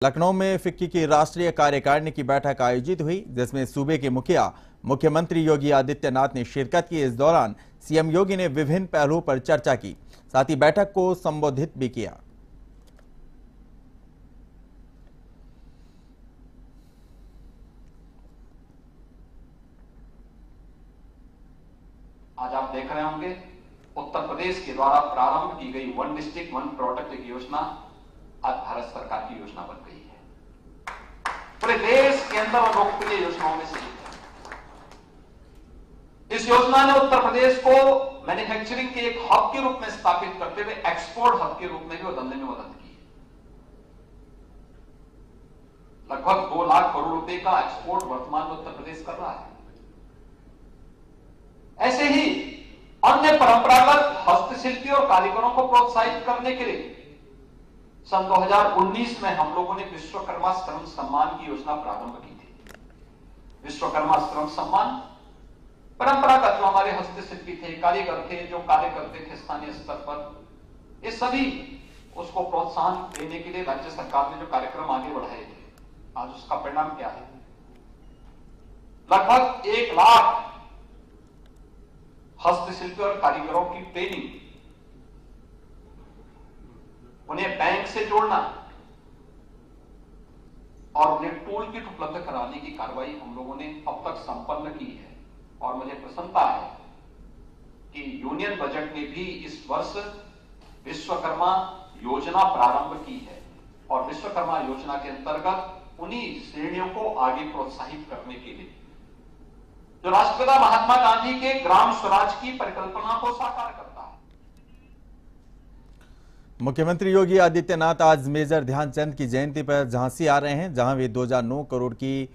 लखनऊ में फिक्की की राष्ट्रीय कार्यकारिणी की बैठक आयोजित हुई, जिसमें सूबे के मुखिया मुख्यमंत्री योगी आदित्यनाथ ने शिरकत की। इस दौरान सीएम योगी ने विभिन्न पहलुओं पर चर्चा की, साथ ही बैठक को संबोधित भी किया। आज आप देख रहे होंगे उत्तर प्रदेश के द्वारा प्रारंभ की गई वन डिस्ट्रिक्ट वन प्रोडक्ट योजना आज भारत सरकार की योजना बन गई है। पूरे देश के अंदर लोकप्रिय योजनाओं में से एक है। इस योजना ने उत्तर प्रदेश को मैन्युफैक्चरिंग के एक हब के रूप में स्थापित करते हुए एक्सपोर्ट हब के रूप में भी बदलने में मदद की है। लगभग 2 लाख करोड़ रुपए का एक्सपोर्ट वर्तमान में उत्तर प्रदेश कर रहा है। ऐसे ही अन्य परंपरागत हस्तशिल्पी और कारीगरों को प्रोत्साहित करने के लिए सन 2019 में हम लोगों ने विश्वकर्मा श्रम सम्मान की योजना प्रारंभ की थी। विश्वकर्मा श्रम सम्मान परंपरागत जो हमारे हस्तशिल्पी थे, कारीगर थे, जो कार्य करते थे स्थानीय स्तर पर, ये सभी उसको प्रोत्साहन देने के लिए राज्य सरकार ने जो कार्यक्रम आगे बढ़ाए थे, आज उसका परिणाम क्या है? लगभग 1 लाख हस्तशिल्पी और कारीगरों की ट्रेनिंग, उन्हें बैंक से जोड़ना और उन्हें टूल किट उपलब्ध कराने की कार्रवाई हम लोगों ने अब तक संपन्न की है। और मुझे प्रसन्नता है कि यूनियन बजट ने भी इस वर्ष विश्वकर्मा योजना प्रारंभ की है और विश्वकर्मा योजना के अंतर्गत उन्हीं श्रेणियों को आगे प्रोत्साहित करने के लिए जो राष्ट्रपिता महात्मा गांधी के ग्राम स्वराज की परिकल्पना को साकार करता है। मुख्यमंत्री योगी आदित्यनाथ आज मेजर ध्यानचंद की जयंती पर झांसी आ रहे हैं, जहां वे 2009 करोड़ की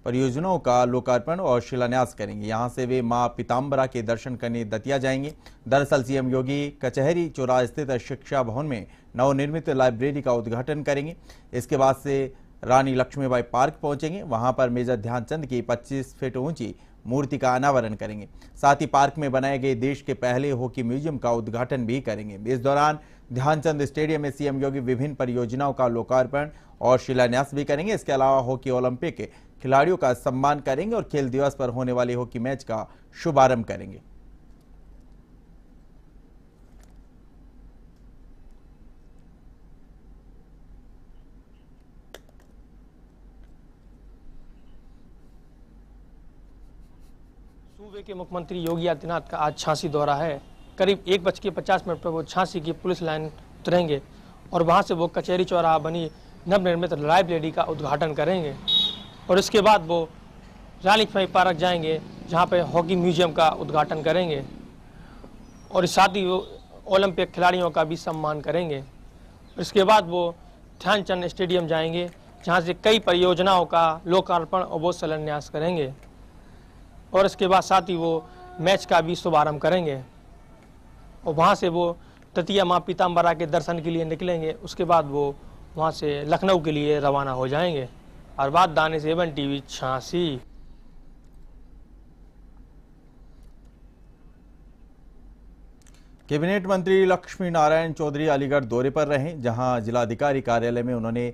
परियोजनाओं का लोकार्पण और शिलान्यास करेंगे। यहां से वे मां पीताम्बरा के दर्शन करने दतिया जाएंगे। दरअसल सीएम योगी कचहरी चौराहा स्थित शिक्षा भवन में नवनिर्मित लाइब्रेरी का उद्घाटन करेंगे। इसके बाद से रानी लक्ष्मीबाई पार्क पहुंचेंगे। वहां पर मेजर ध्यानचंद की 25 फीट ऊंची मूर्ति का अनावरण करेंगे। साथ ही पार्क में बनाए गए देश के पहले हॉकी म्यूजियम का उद्घाटन भी करेंगे। इस दौरान ध्यानचंद स्टेडियम में सीएम योगी विभिन्न परियोजनाओं का लोकार्पण और शिलान्यास भी करेंगे। इसके अलावा हॉकी ओलंपिक के खिलाड़ियों का सम्मान करेंगे और खेल दिवस पर होने वाले हॉकी मैच का शुभारंभ करेंगे। सूबे के मुख्यमंत्री योगी आदित्यनाथ का आज झांसी दौरा है। करीब 1:50 पर वो झांसी की पुलिस लाइन उतरेंगे और वहां से वो कचहरी चौराहा बनी नवनिर्मित लाइब्रेरी का उद्घाटन करेंगे और इसके बाद वो रानी लक्ष्मीबाई पार्क जाएंगे, जहां पे हॉकी म्यूजियम का उद्घाटन करेंगे और साथ ही वो ओलंपिक खिलाड़ियों का भी सम्मान करेंगे। इसके बाद वो ध्यानचंद स्टेडियम जाएंगे, जहां से कई परियोजनाओं का लोकार्पण और वो शिलान्यास करेंगे और इसके बाद साथ ही वो मैच का भी शुभारंभ करेंगे और वहाँ से वो दतिया माँ पीताम्बरा के दर्शन के लिए निकलेंगे। उसके बाद वो वहाँ से लखनऊ के लिए रवाना हो जाएंगे। और बात Danish A one TV Jhansi. Cabinet मंत्री लक्ष्मी नारायण चौधरी अलीगढ़ दौरे पर रहे, जहां जिलाधिकारी कार्यालय में उन्होंने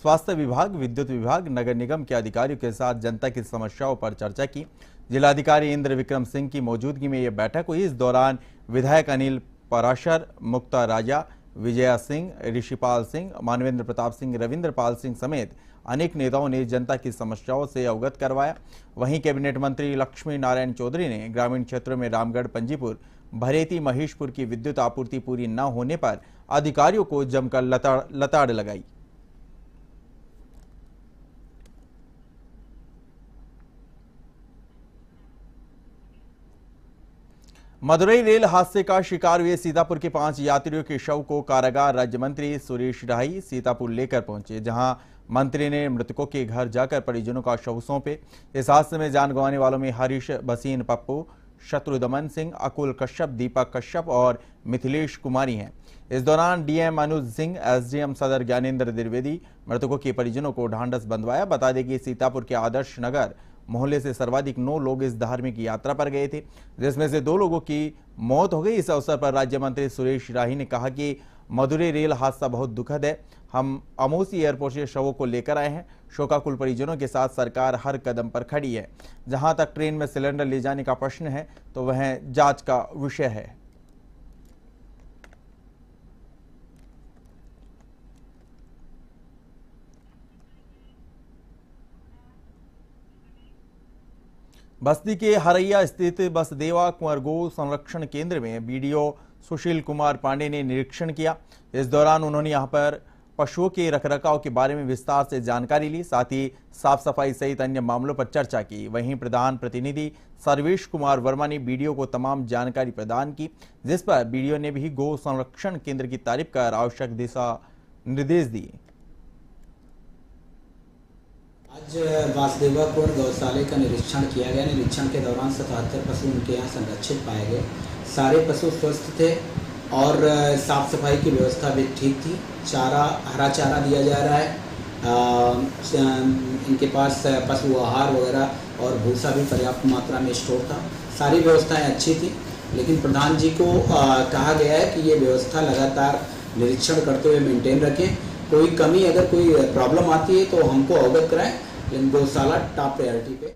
स्वास्थ्य विभाग, विद्युत विभाग, नगर निगम के अधिकारियों के साथ जनता की समस्याओं पर चर्चा की। जिलाधिकारी इंद्र विक्रम सिंह की मौजूदगी में यह बैठक हुई। इस दौरान विधायक अनिल पराशर, मुक्ता राजा, विजया सिंह, ऋषिपाल सिंह, मानवेंद्र प्रताप सिंह, रविंद्र पाल सिंह समेत अनेक नेताओं ने जनता की समस्याओं से अवगत करवाया। वहीं कैबिनेट मंत्री लक्ष्मी नारायण चौधरी ने ग्रामीण क्षेत्रों में रामगढ़, पंजीपुर, भरेती, महेशपुर की विद्युत आपूर्ति पूरी न होने पर अधिकारियों को जमकर लताड़ लगाई। मदुरई रेल हादसे का शिकार हुए सीतापुर के 5 यात्रियों के शव को कारागार राज्य मंत्री सुरेश राही सीतापुर लेकर पहुंचे, जहां मंत्री ने मृतकों के घर जाकर परिजनों का शव सौंपे। इस हादसे में जान गंवाने वालों में हरीश भसीन पप्पू, शत्रुदमन सिंह, अकुल कश्यप, दीपक कश्यप और मिथिलेश कुमारी हैं। इस दौरान डीएम अनुज सिंह, एसडीएम सदर ज्ञानेंद्र द्विवेदी मृतकों के परिजनों को ढांढस बंधवाया। बता दें कि सीतापुर के आदर्श नगर मोहल्ले से सर्वाधिक 9 लोग इस धार्मिक यात्रा पर गए थे, जिसमें से 2 लोगों की मौत हो गई। इस अवसर पर राज्य मंत्री सुरेश राही ने कहा कि मदुरै रेल हादसा बहुत दुखद है। हम अमोसी एयरपोर्ट से शवों को लेकर आए हैं। शोकाकुल परिजनों के साथ सरकार हर कदम पर खड़ी है। जहां तक ट्रेन में सिलेंडर ले जाने का प्रश्न है तो वह जांच का विषय है। बस्ती के हरैया स्थित बसदेवा कुंवर गो संरक्षण केंद्र में बीडीओ सुशील कुमार पांडे ने निरीक्षण किया। इस दौरान उन्होंने यहां पर पशुओं के रखरखाव के बारे में विस्तार से जानकारी ली, साथ ही साफ सफाई सहित अन्य मामलों पर चर्चा की। वहीं प्रधान प्रतिनिधि सर्वेश कुमार वर्मा ने बीडीओ को तमाम जानकारी प्रदान की, जिस पर बीडीओ ने भी गो संरक्षण केंद्र की तारीफ कर आवश्यक दिशा निर्देश दिए। आज वासुदेवा कुंवर गौशाले का निरीक्षण किया गया। निरीक्षण के दौरान 77 पशु उनके यहाँ संरक्षित पाए गए। सारे पशु स्वस्थ थे और साफ सफाई की व्यवस्था भी ठीक थी। चारा, हरा चारा दिया जा रहा है। इनके पास पशु आहार वगैरह और भूसा भी पर्याप्त मात्रा में स्टोर था। सारी व्यवस्थाएं अच्छी थी, लेकिन प्रधान जी को कहा गया है कि ये व्यवस्था लगातार निरीक्षण करते हुए मेंटेन रखें। कोई कमी, अगर कोई प्रॉब्लम आती है तो हमको अवगत कराएं, लेकिन गौशाला टॉप प्रायोरिटी पे।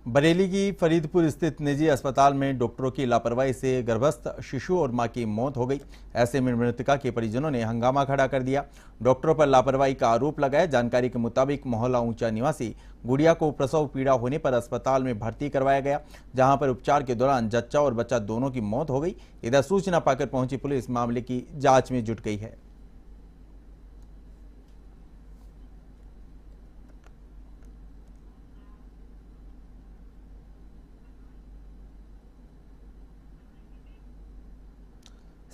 बरेली की फरीदपुर स्थित निजी अस्पताल में डॉक्टरों की लापरवाही से गर्भस्थ शिशु और मां की मौत हो गई। ऐसे में मृतका के परिजनों ने हंगामा खड़ा कर दिया, डॉक्टरों पर लापरवाही का आरोप लगाया। जानकारी के मुताबिक मोहल्ला ऊंचा निवासी गुड़िया को प्रसव पीड़ा होने पर अस्पताल में भर्ती करवाया गया, जहां पर उपचार के दौरान जच्चा और बच्चा दोनों की मौत हो गई। इधर सूचना पाकर पहुंची पुलिस मामले की जाँच में जुट गई है।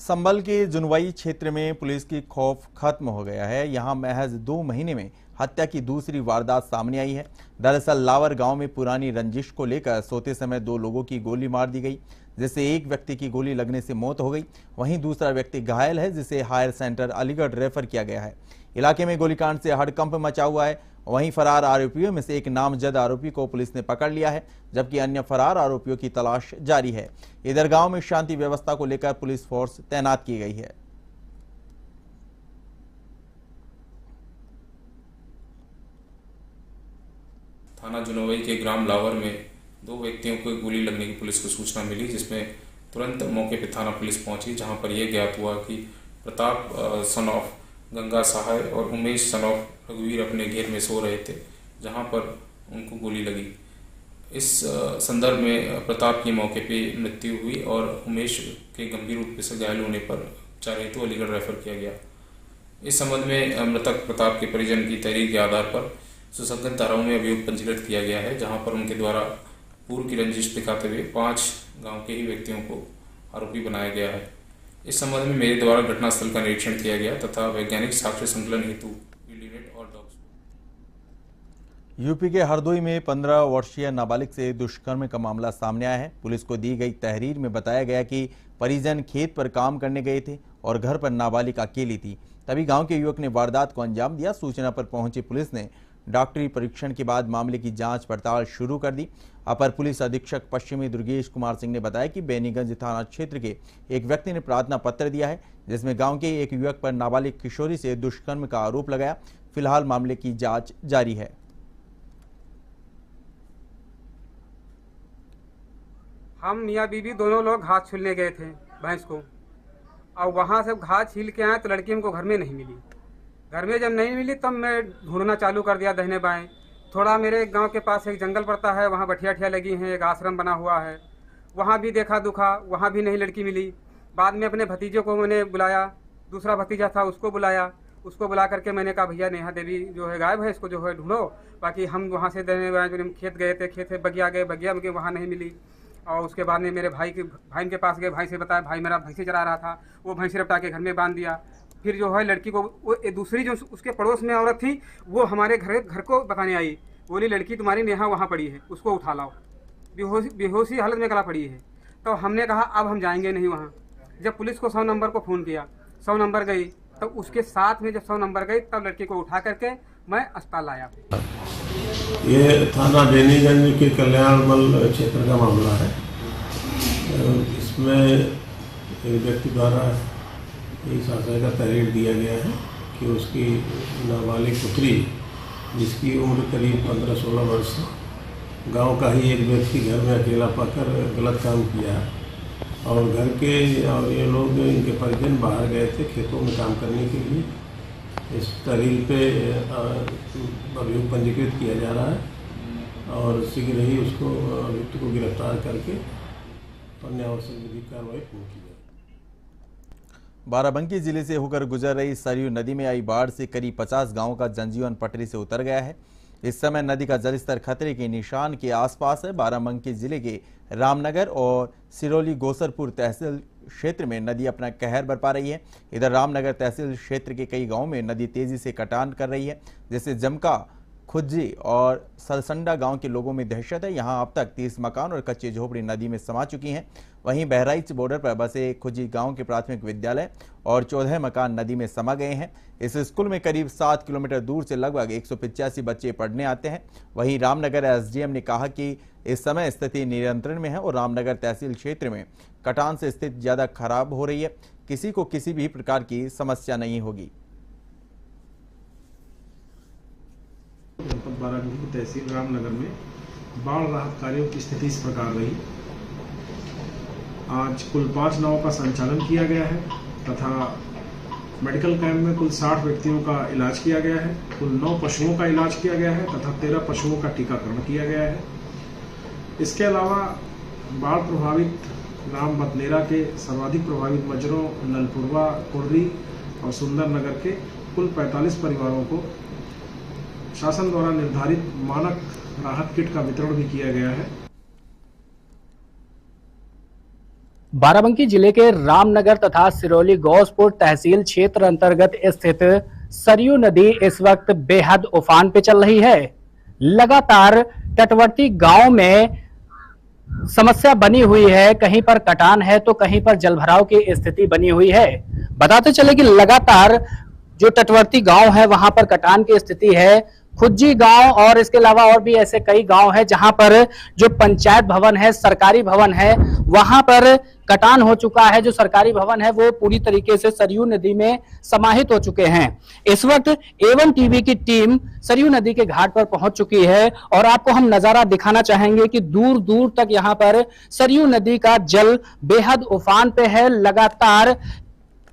संभल के जुनवाई क्षेत्र में पुलिस की खौफ खत्म हो गया है। यहां महज 2 महीने में हत्या की दूसरी वारदात सामने आई है। दरअसल लावर गांव में पुरानी रंजिश को लेकर सोते समय 2 लोगों की गोली मार दी गई, जिससे एक व्यक्ति की गोली लगने से मौत हो गई। वहीं दूसरा व्यक्ति घायल है, जिसे हायर सेंटर अलीगढ़ रेफर किया गया है। इलाके में गोलीकांड से हड़कंप मचा हुआ है। वहीं फरार आरोपियों में से एक नामजद आरोपी को पुलिस ने पकड़ लिया है, जबकि अन्य फरार आरोपियों की तलाश जारी है। इधर गांव में शांति व्यवस्था को लेकर पुलिस फोर्स तैनात की गई है। थाना जुनवाई के ग्राम लावर में 2 व्यक्तियों को गोली लगने की पुलिस को सूचना मिली, जिसमें तुरंत मौके पर थाना पुलिस पहुंची, जहां पर यह ज्ञात हुआ कि प्रताप सन ऑफ गंगा सहाय और उमेश सन ऑफ रघुवीर अपने घेर में सो रहे थे, जहां पर उनको गोली लगी। इस संदर्भ में प्रताप की मौके पे मृत्यु हुई और उमेश के गंभीर रूप से घायल होने पर उपचार हेतु अलीगढ़ रेफर किया गया। इस संबंध में मृतक प्रताप के परिजन की तहरीर के आधार पर सुसंगत धाराओं में अभियोग पंजीकृत किया गया है, जहां पर उनके द्वारा पूर्व की रंजिश दिखाते हुए 5 गाँव के ही व्यक्तियों को आरोपी बनाया गया है। इस संबंध में मेरे द्वारा घटनास्थल का निरीक्षण किया गया तथा वैज्ञानिक साक्ष्य संकलन हेतु फील्ड यूनिट और डॉग्स। यूपी के हरदोई में 15 वर्षीय नाबालिग से दुष्कर्म का मामला सामने आया है। पुलिस को दी गई तहरीर में बताया गया कि परिजन खेत पर काम करने गए थे और घर पर नाबालिग अकेली थी। तभी गांव के युवक ने वारदात को अंजाम दिया। सूचना पर पहुंची पुलिस ने डॉक्टरी परीक्षण के बाद मामले की जांच पड़ताल शुरू कर दी। अपर पुलिस अधीक्षक पश्चिमी दुर्गेश कुमार सिंह ने बताया कि बेनीगंज थाना क्षेत्र के एक व्यक्ति ने प्रार्थना पत्र दिया है, जिसमें गांव के एक युवक पर नाबालिग किशोरी से दुष्कर्म का आरोप लगाया। फिलहाल मामले की जांच जारी है। हम मियाँ बीवी दोनों लोग घास छीलने गए थे भैंस को, और वहाँ से घास छील के आए तो लड़की हमको घर में नहीं मिली। घर में जब नहीं मिली तब मैं ढूंढना चालू कर दिया दाहिने बाएं। थोड़ा मेरे गांव के पास एक जंगल पड़ता है, वहाँ बठिया लगी हैं, एक आश्रम बना हुआ है, वहाँ भी देखा दुखा, वहाँ भी नहीं लड़की मिली। बाद में अपने भतीजे को मैंने बुलाया, दूसरा भतीजा था उसको बुलाया। उसको बुला करके मैंने कहा भैया नेहा देवी जो है गायब है, इसको जो है ढूंढो। बाकी हम वहाँ से दाहिने बाएं जो खेत गए थे, खेत से बगिया गए, बगिया में वहाँ नहीं मिली। और उसके बाद में मेरे भाई के पास गए, भाई से बताया, भाई मेरा भैंसे चरा रहा था, वो भैंसे रपटा के घर में बांध दिया। फिर जो है लड़की को वो दूसरी जो उसके पड़ोस में औरत थी वो हमारे घर को बताने आई, बोली लड़की तुम्हारी नेहा वहाँ पड़ी है, उसको उठा लाओ, बेहोशी हालत में गला पड़ी है। तो हमने कहा अब हम जाएंगे नहीं वहाँ। जब पुलिस को 100 नंबर को फ़ोन किया, 100 नंबर गई, तब तो उसके साथ में जब 100 नंबर गई तब लड़की को उठा करके मैं अस्पताल लाया। ये थाना बेनीगंज के कल्याणमल क्षेत्र का मामला है। इसमें एक व्यक्ति द्वारा इस आशय का तहरीर दिया गया है कि उसकी नाबालिग पुत्री, जिसकी उम्र करीब 15-16 वर्ष है, गांव का ही एक व्यक्ति घर में अकेला पाकर गलत काम किया और घर के और ये लोग इनके परिजन बाहर गए थे खेतों में काम करने के लिए। इस तहरीर पे अभियोग पंजीकृत किया जा रहा है और शीघ्र ही उसको अभियुक्त को गिरफ्तार करके अन्य आवश्यक विधिक कार्रवाई पूरी की जाए। बाराबंकी जिले से होकर गुजर रही सरयू नदी में आई बाढ़ से करीब 50 गांवों का जनजीवन पटरी से उतर गया है। इस समय नदी का जलस्तर खतरे के निशान के आसपास है। बाराबंकी जिले के रामनगर और सिरोली गोसरपुर तहसील क्षेत्र में नदी अपना कहर बरपा रही है। इधर रामनगर तहसील क्षेत्र के कई गांवों में नदी तेजी से कटान कर रही है, जैसे जमका, खुज्जी और सरसंडा गांव के लोगों में दहशत है। यहां अब तक 30 मकान और कच्ची झोपड़ी नदी में समा चुकी हैं। वहीं बहराइच बॉर्डर पर बसे खुज्जी गांव के प्राथमिक विद्यालय और 14 मकान नदी में समा गए हैं। इस स्कूल में करीब 7 किलोमीटर दूर से लगभग 185 बच्चे पढ़ने आते हैं। वहीं रामनगर एसडीएम ने कहा कि इस समय स्थिति नियंत्रण में है और रामनगर तहसील क्षेत्र में कटान से स्थिति ज्यादा खराब हो रही है। किसी को किसी भी प्रकार की समस्या नहीं होगी। जनपद बाराबंकी तहसील रामनगर में बाढ़ राहत कार्यों की स्थिति इस प्रकार रही। आज कुल 5 नावों का संचालन किया गया है तथा मेडिकल कैंप में कुल 60 व्यक्तियों का इलाज किया गया है। कुल 9 पशुओं का इलाज किया गया है तथा 13 पशुओं का टीकाकरण किया गया है। इसके अलावा बाढ़ प्रभावित ग्राम बतनेरा के सर्वाधिक प्रभावित मजरों नलपुरवा, कुर्री और सुंदर नगर के कुल 45 परिवारों को शासन द्वारा निर्धारित मानक राहत किट का वितरण भी किया गया है। बाराबंकी जिले के रामनगर तथा सिरोली गौसपुर तहसील क्षेत्र अंतर्गत स्थित सरयू नदी इस वक्त बेहद उफान पे चल रही है। लगातार तटवर्ती गांव में समस्या बनी हुई है, कहीं पर कटान है तो कहीं पर जलभराव की स्थिति बनी हुई है। बताते चले कि लगातार जो तटवर्ती गांव है वहां पर कटान की स्थिति है। खुज्जी गांव और इसके अलावा और भी ऐसे कई गांव हैं जहां पर जो पंचायत भवन है, सरकारी भवन है, वहां पर कटान हो चुका है। जो सरकारी भवन है वो पूरी तरीके से सरयू नदी में समाहित हो चुके हैं। इस वक्त A1 टीवी की टीम सरयू नदी के घाट पर पहुंच चुकी है और आपको हम नजारा दिखाना चाहेंगे कि दूर दूर तक यहां पर सरयू नदी का जल बेहद उफान पे है। लगातार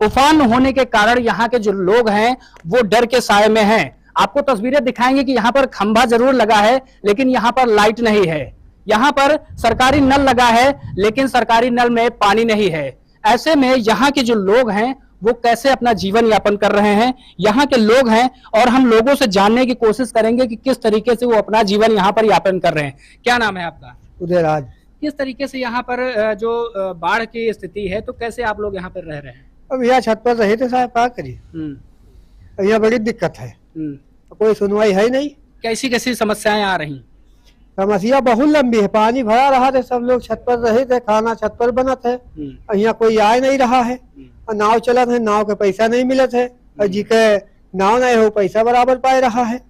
उफान होने के कारण यहाँ के जो लोग हैं वो डर के साए में हैं। आपको तस्वीरें दिखाएंगे कि यहाँ पर खंभा जरूर लगा है लेकिन यहाँ पर लाइट नहीं है। यहाँ पर सरकारी नल लगा है लेकिन सरकारी नल में पानी नहीं है। ऐसे में यहाँ के जो लोग हैं वो कैसे अपना जीवन यापन कर रहे हैं, यहाँ के लोग हैं और हम लोगों से जानने की कोशिश करेंगे कि किस तरीके से वो अपना जीवन यहाँ पर यापन कर रहे हैं। क्या नाम है आपका? उदयराज। किस तरीके से यहाँ पर जो बाढ़ की स्थिति है तो कैसे आप लोग यहाँ पर रह रहे हैं? अब यहाँ छत पर रहे थे साहब, क्या करिए, यहाँ बड़ी दिक्कत है, कोई सुनवाई है नहीं। कैसी कैसी समस्याएं आ रही? समस्या बहुत लंबी है। पानी भरा रहा थे, सब लोग छत पर रहे थे, खाना छत पर बना थे, यहाँ कोई आ नहीं रहा है। नाव चला है, नाव के पैसा नहीं मिले थे, जी के नाव नहीं हो पैसा बराबर पाए रहा है।